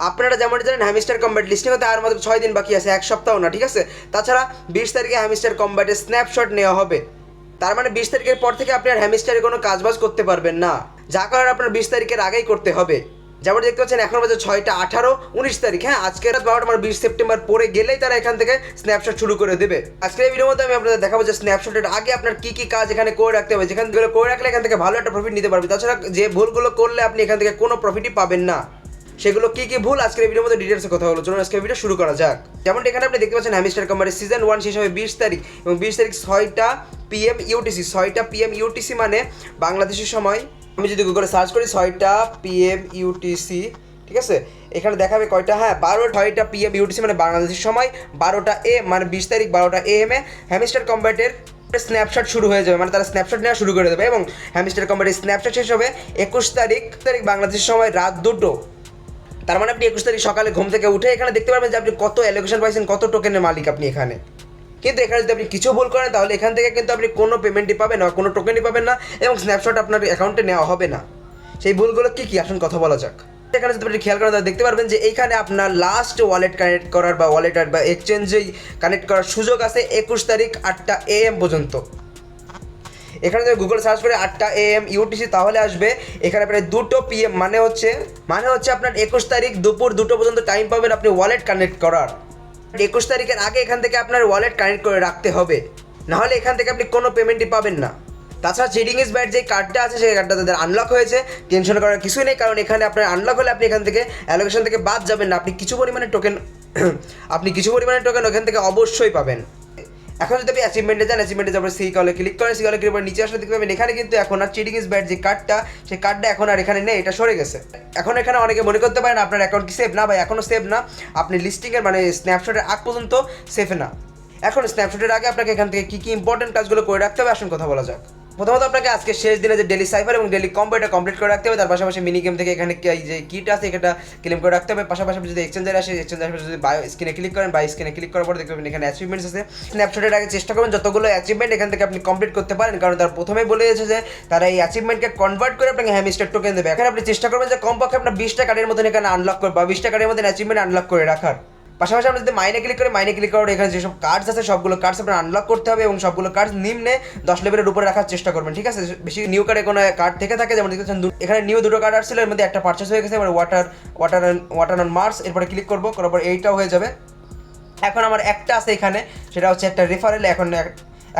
আপনারা যেমন জানেন হ্যামিস্টার কম্ব্যাট লিস্টিং হতে আর মাত্র 6 দিন বাকি আছে, এক সপ্তাহ না, ঠিক আছে। তাছাড়া 20 তারিখে হ্যামিস্টার কম্ব্যাটের স্ন্যাপশট নেওয়া হবে। তার মানে 20 তারিখের পর থেকে আপনি আর হ্যামিস্টারে কোনো কাজবাজ করতে পারবেন না, যা কারণে আপনার 20 তারিখের আগেই করতে হবে। যেমন দেখতে পাচ্ছেন এখন বাজে 6টা 18, 19 তারিখ, হ্যাঁ আজকে রাত 12টা মানে 20 সেপ্টেম্বর পরে গেলেই তারা এখান থেকে স্ন্যাপশট শুরু করে দেবে। আজকের এই ভিডিওর মধ্যে আমি আপনাদের দেখাবো যে স্ন্যাপশটের আগে আপনার কি কি কাজ এখানে করে রাখতে হবে, যেখানে করে রাখলে এখান থেকে ভালো একটা প্রফিট নিতে পারবে। তাছাড়া যে ভুলগুলো করলে আপনি এখান থেকে কোনো প্রফিটই পাবেন না, সেগুলো কি কি ভুল আজকের ভিডিওর মধ্যে ডিটেলসে কথা হলো। চলুন আজকের ভিডিও শুরু করা যাক। যেমন এখানে আপনি দেখতে পাচ্ছেন হ্যামিস্টার কম্ব্যাটের সিজন 1 শেষ হবে 20 তারিখ এবং 20 তারিখ 6টা PM UTC। 6টা PM UTC মানে বাংলাদেশের সময়, আমি যদি গুগলে সার্চ করি 6টা PM UTC, ঠিক আছে, এখানে দেখাবে কয়টা, হ্যাঁ 6টা PM UTC মানে বাংলাদেশের সময় 12টা AM মানে 20 তারিখ 12টা AM এ হ্যামিস্টার কম্ব্যাটের স্ন্যাপশট শুরু হয়ে যাবে, মানে তারা স্ন্যাপশট নেওয়া শুরু করে দেবে এবং হ্যামিস্টার কম্ব্যাটের স্ন্যাপশট শেষ হবে 21 তারিখ বাংলাদেশের সময় রাত 2টো। তার মানে আপনি 21 তারিখ সকালে ঘুম থেকে উঠে এখানে দেখতে পারবেন যে আপনি কত অ্যালোকেশন পাইছেন, কত টোকেনের মালিক আপনি এখানে। কিন্তু এখানে যদি আপনি কিছু ভুল করেন তাহলে এখান থেকে কিন্তু আপনি কোনো পেমেন্টই পাবেন না, কোনো টোকেনই পাবেন না এবং স্ন্যাপশট আপনার অ্যাকাউন্টে নেওয়া হবে না। সেই ভুলগুলো কী কী আসুন কথা বলা যাক। এখানে যদি আপনি খেয়াল করেন তাহলে দেখতে পারবেন যে এইখানে আপনার লাস্ট ওয়ালেট কানেক্ট করার বা ওয়ালেট বা এক্সচেঞ্জেই কানেক্ট করার সুযোগ আছে 21 তারিখ 8টা AM পর্যন্ত। এখানে যদি গুগল সার্চ করে 8টা AM UTC তাহলে আসবে এখানে প্রায় 2টো PM মানে হচ্ছে আপনার 21 তারিখ দুপুর 2টো পর্যন্ত টাইম পাবেন আপনি ওয়ালেট কানেক্ট করার। 21 তারিখের আগে এখান থেকে আপনার ওয়ালেট কানেক্ট করে রাখতে হবে, নাহলে এখান থেকে আপনি কোনো পেমেন্টই পাবেন না। তাছাড়া চিটিং ইজ ব্যাড যে কার্ডটা আছে সেই কার্ডটা তাদের আনলক হয়েছে, টেনশন করার কিছুই নেই, কারণ এখানে আপনার আনলক হলে আপনি এখান থেকে অ্যালোকেশন থেকে বাদ যাবেন না, আপনি কিছু পরিমাণে টোকেন ওখান থেকে অবশ্যই পাবেন। এখন যদি আপনি অ্যাচিভমেন্টে যান, অ্যাচিভমেন্টে যাবেন সি কলে ক্লিক করেন, সি কলে ক্লিক করে নিচে আসলে দেখতে পাবেন এখানে কিন্তু এখন আর চিটিং ইজ ব্যাড যে কার্ডটা, সেই কার্ডটা এখন আর এখানে নেই, এটা সরে গেছে। এখন এখানে অনেকে মনে করতে পারেন আপনার অ্যাকাউন্ট কি সেভ না, ভাই এখনও সেভ না, আপনি লিস্টিংয়ের মানে স্ন্যাপশটের আগ পর্যন্ত সেভ না। এখন স্ন্যাপশটের আগে আপনাকে এখান থেকে কী কী ইম্পর্টেন্ট কাজগুলো করে রাখতে হবে আসুন কথা বলা যাক। প্রথমত আপনাকে আজকে শেষ দিনে যে ডেলি সাইফার এবং ডেলি কম্বো এটা কমপ্লিট করে রাখতে হবে, তার পাশাপাশি মিনি গেম থেকে এখানে এই যে কিট আছে এটা ক্লেম করে রাখতে হবে। পাশাপাশি যদি এক্সচেঞ্জার আসে, এক্সচেঞ্জার যদি বাই স্ক্রিনে ক্লিক করেন, বাই স্ক্রিনে ক্লিক করার পর দেখতে পাবেন এখানে অ্যাচিভমেন্টস আছে। স্ন্যাপশটের আগে চেষ্টা করবেন যতগুলো অ্যাচিভমেন্ট এখান থেকে আপনি কমপ্লিট করতে পারেন, কারণ তারা প্রথমেই বলে দিয়েছে যে তারা এই অ্যাচিভমেন্টকে কনভার্ট করে আপনাকে হ্যামিস্টার টোকেন দেবে। এখানে আপনি চেষ্টা করবেন যে কমপক্ষে আপনার 20টা কার্ডের মতন এখানে আনলক করে বা 20টা কার্ডের মধ্যে অ্যাচিভমেন্ট আনলক করে রাখার। পাশাপাশি আপনি যদি মাইনে ক্লিক করার এখানে যেসব কার্ডস আছে সবগুলো কার্ডস আপনার আনলক করতে হবে এবং সবগুলো কার্ডস নিম্নে 10 লেভেলের উপরে রাখার চেষ্টা করবেন, ঠিক আছে। বেশি নিউ কার্ডে কোনো কার্ড থেকে থাকে, যেমন দেখতেছেন এখানে নিউ 2টো কার্ড আসছিল, এর মধ্যে একটা পারচেস হয়ে গেছে, এবার ওয়াটার অন মার্স, এরপরে ক্লিক করবো, করার পর এইটাও হয়ে যাবে। এখন আমার একটা আছে এখানে, সেটা হচ্ছে একটা রেফারেল।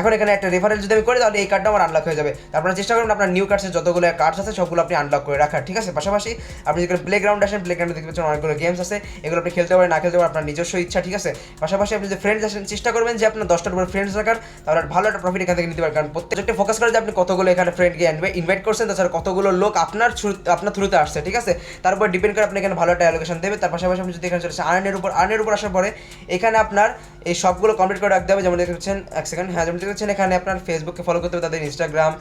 এখন এখানে একটা রেফারেল যদি আমি করি তাহলে এই কার্ডটা আমার আনলক হয়ে যাবে। আপনারা চেষ্টা করবেন আপনার নিউ কার্ডসের যতগুলো কার্ডস আছে সবগুলো আপনি আনলক করে রাখার, ঠিক আছে। পাশাপাশি আপনি যদি প্লেগ্রাউন্ড আসেন, প্লেগ্রাউন্ডে দেখতে পাচ্ছেন অনেকগুলো গেমস আছে, এগুলো আপনি খেলতে পারেন না খেলতে পারেন আপনার নিজস্ব ইচ্ছা, ঠিক আছে। পাশাপাশি আপনি যদি ফ্রেন্ডস আসেন চেষ্টা করবেন যে আপনার 10টার উপরে ফ্রেন্ডস রাখার, তাহলে ভালো একটা প্রফিট এখান থেকে নিতে পারেন, কারণ প্রত্যেকটা ফোকাস করে যে আপনি কতগুলো এখানে ফ্রেন্ডকে ইনভাইট করছেন, তাছাড়া কতগুলো লোক আপনার থ্রুতে আসছে, ঠিক আছে। তার উপর ডিপেন্ড করে আপনি এখানে ভালো একটা অ্যালোকেশন দেবে। তার পাশাপাশি আপনি যদি এখানে চলে আর্নের উপর আসার পরে এখানে আপনার এই সবগুলো কমপ্লিট করে রাখতে হবে। যেমন দেখতে পাচ্ছেন এক সেকেন্ড, হ্যাঁ যেমন দেখতে পাচ্ছেন এখানে আপনার ফেসবুককে ফলো করতে হবে, তাদের Instagram,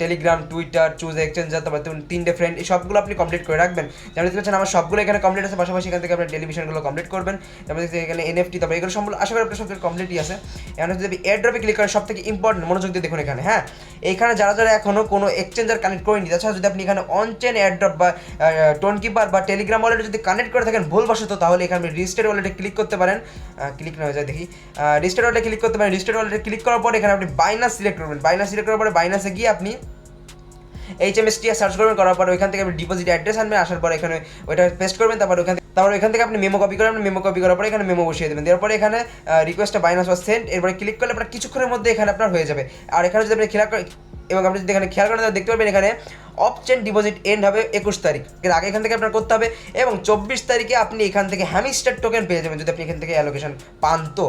Telegram, Twitter, choose exchanger, তারপর 3টে ফ্রেন্ড, এই সবগুলো আপনি কমপ্লিট করে রাখবেন। যেমন দেখতে পাচ্ছেন আমার সবগুলো এখানে কমপ্লিট আছে। পাশাপাশি এখান থেকে আপনার টেলিভিশনগুলো কমপ্লিট করবেন। যেমন দেখতে এখানে NFT, তারপর এগুলো সম্পূর্ণ আশা করি আপনার সব কমপ্লিটই আছে। এখন যদি এয়ার ড্রপে ক্লিক করেন, সব থেকে ইম্পর্টেন্ট মনোযোগ দিয়ে দেখুন এখানে, হ্যাঁ এইখানে যারা এখনও কোনো এক্সচেঞ্জার কানেক্ট করেনি, তাছাড়া যদি আপনি এখানে অনচেন এয়ারড্রপ বা টোন কিপার বা টেলিগ্রাম ওয়ালেটে যদি কানেক্ট করে থাকেন ভুলবশত, তাহলে এখানে আপনি রেজিস্টার্ড ওয়ালেটে ক্লিক করতে পারেন। ক্লিক না হয়ে যায় দেখি, রেজিস্টার্ড ওয়ালেটে ক্লিক করতে পারেন। রেজিস্টার্ড ওয়ালেটে ক্লিক করার পর এখানে আপনি বাইনান্স সিলেক্ট করবেন। বাইনান্স সিলেক্ট করার পরে বাইনান্সে গিয়ে আপনি HMST সার্চ করবেন, করার পরে ওইখান থেকে আপনি ডিপোজিট অ্যাড্রেস আনবেন, আসার পরে এখানে ওইটা পেস্ট করবেন। তারপর ওইখান থেকে আপনি মেমো কপি করবেন, মেমো কপি করার পরে এখানে মেমো বসিয়ে দেবেন। দেওয়ার পরে এখানে রিকোয়েস্ট বাইনান্স ওয়াজ সেন্ট, এরপরে ক্লিক করলে আপনার কিছুক্ষণের মধ্যে এখানে আপনার হয়ে যাবে। আর এখানে যদি আপনি আপনি যদি এখানে খেয়াল করেন তাহলে দেখতে পাবেন এখানে অপচেন ডিপোজিট এন্ড হবে 21 তারিখ, এর আগে এখান থেকে আপনার করতে হবে এবং 24 তারিখে আপনি এখান থেকে হ্যামিস্টার টোকেন পেয়ে যাবেন যদি আপনি এখান থেকে অ্যালোকেশন পান তো।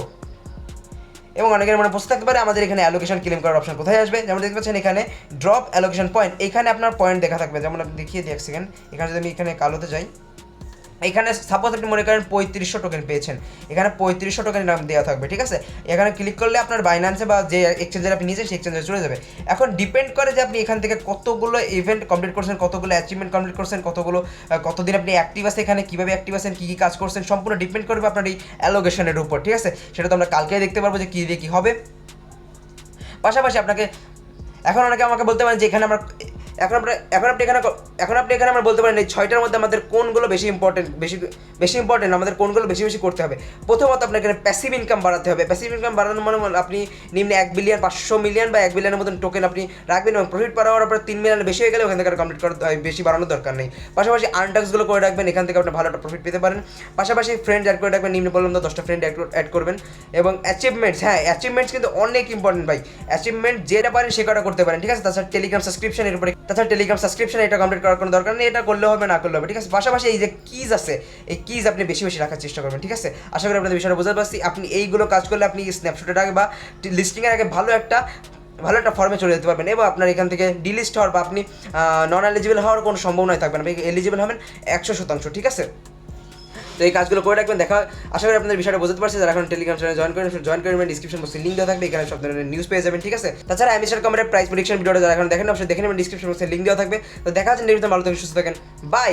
এবং অনেকের মনে প্রশ্ন থাকতে পারে আমাদের এখানে অ্যালোকেশন ক্লেম করার অপশন কোথায় আসবে। যেমন দেখতে পাচ্ছেন এখানে ড্রপ অ্যালোকেশন পয়েন্ট, এখানে আপনার পয়েন্ট দেখা থাকবে। যেমন আপনি দেখিয়ে দিই এক সেকেন্ড, এখানে যদি আমি এখানে কালোতে যাই, এখানে সাপোজ আপনি মনে করেন 3500 টোকেন পেয়েছেন, এখানে 3500 টোকেন নাম দেওয়া থাকবে, ঠিক আছে। এখানে ক্লিক করলে আপনার বাইন্যান্সে বা যে এক্সচেঞ্জে আপনি নিয়েছেন সেই এক্সচেঞ্জে চলে যাবে। এখন ডিপেন্ড করে যে আপনি এখান থেকে কতগুলো ইভেন্ট কমপ্লিট করছেন, কতগুলো অ্যাচিভমেন্ট কমপ্লিট করছেন, কতদিন আপনি অ্যাক্টিভ আছে, এখানে কীভাবে অ্যাক্টিভ আছেন, কী কী কাজ করছেন, সম্পূর্ণ ডিপেন্ড করবে আপনার এই অ্যালোকেশনের উপর, ঠিক আছে। সেটা তো আমরা কালকেই দেখতে পারবো যে কী দিয়ে কী হবে। পাশাপাশি আপনাকে এখন অনেকে আমাকে বলতে পারেন যে এখন আপনি এখানে আমরা বলতে পারেন এই 6টার মধ্যে আমাদের কোনগুলো বেশি ইম্পর্টেন্ট আমাদের কোনগুলো বেশি করতে হবে। প্রথমত আপনার এখানে প্যাসিভ ইনকাম বাড়াতে হবে। প্যাসিভ ইনকাম বাড়ানো মানে আপনি নিম্নে 1 বিলিয়ন 500 মিলিয়ন বা 1 বিলিয়নের মতন টোকেন আপনি রাখবেন এবং প্রফিট পাওয়ার পর 3 মিলিয়ন বেশি হয়ে গেলে ওখান থেকে কমপ্লিট করার বেশি বাড়ানোর দরকার নেই। পাশাপাশি আনটাক্সগুলো করে রাখবেন, এখান থেকে আপনি ভালো একটা প্রফিট পেতে পারেন। পাশাপাশি ফ্রেন্ড অ্যাড করে রাখবেন, নিম্নে বললাম তো 10টা ফ্রেন্ড অ্যাড করবেন। এবং অ্যাচিভমেন্টস, হ্যাঁ অ্যাচিভমেন্টস কিন্তু অনেক ইম্পর্টেন্ট ভাই। অ্যাচিভমেন্ট যেটা পারেন সে কটা করতে পারেন, ঠিক আছে। তাছাড়া টেলিগ্রাম সাবস্ক্রিপশন এটা কমপ্লিট করার কোনো দরকার নেই, এটা করলে হবে না করলে হবে, ঠিক আছে। পাশাপাশি এই যে কিজ আছে, এই কিজ আপনি বেশি রাখার চেষ্টা করবেন, ঠিক আছে। আশা করি আপনাদের বিষয়টা বুঝতে পারছি। আপনি এইগুলো কাজ করলে আপনি স্ন্যাপশটের আগে বা লিস্টিংয়ের আগে ভালো একটা ফর্মে চলে যেতে পারবেন এবং আপনার এখান থেকে ডিলিস্ট হওয়ার বা আপনি নন এলিজিবল হওয়ার কোনো সম্ভাবনাই থাকবে না, আপনি এলিজিবল হবেন 100%, ঠিক আছে। তো এই কাজগুলো করে রাখবেন। আশা করি আপনাদের বিষয়টা বুঝতে পারছি। যারা এখন টেলিগ্রাম চ্যানেলে জয়েন করবেন, ডিসক্রিপশন বক্সে লিঙ্ক দেওয়া থাকবে, এখানে সব ধরনের নিউজ পেয়ে যাবেন, ঠিক আছে। তাছাড়া অ্যামিস্টার কমেন্টের প্রাইস প্রেডিকশন ভিডিওটা যারা এখন দেখেন অবশ্যই দেখে নেবেন, ডিসক্রিপশন বক্সে লিঙ্ক দেওয়া থাকবে। তো দেখা যাচ্ছে নির্বিঘ্নে ভালো থাকেন, সুস্থ থাকেন, বাই।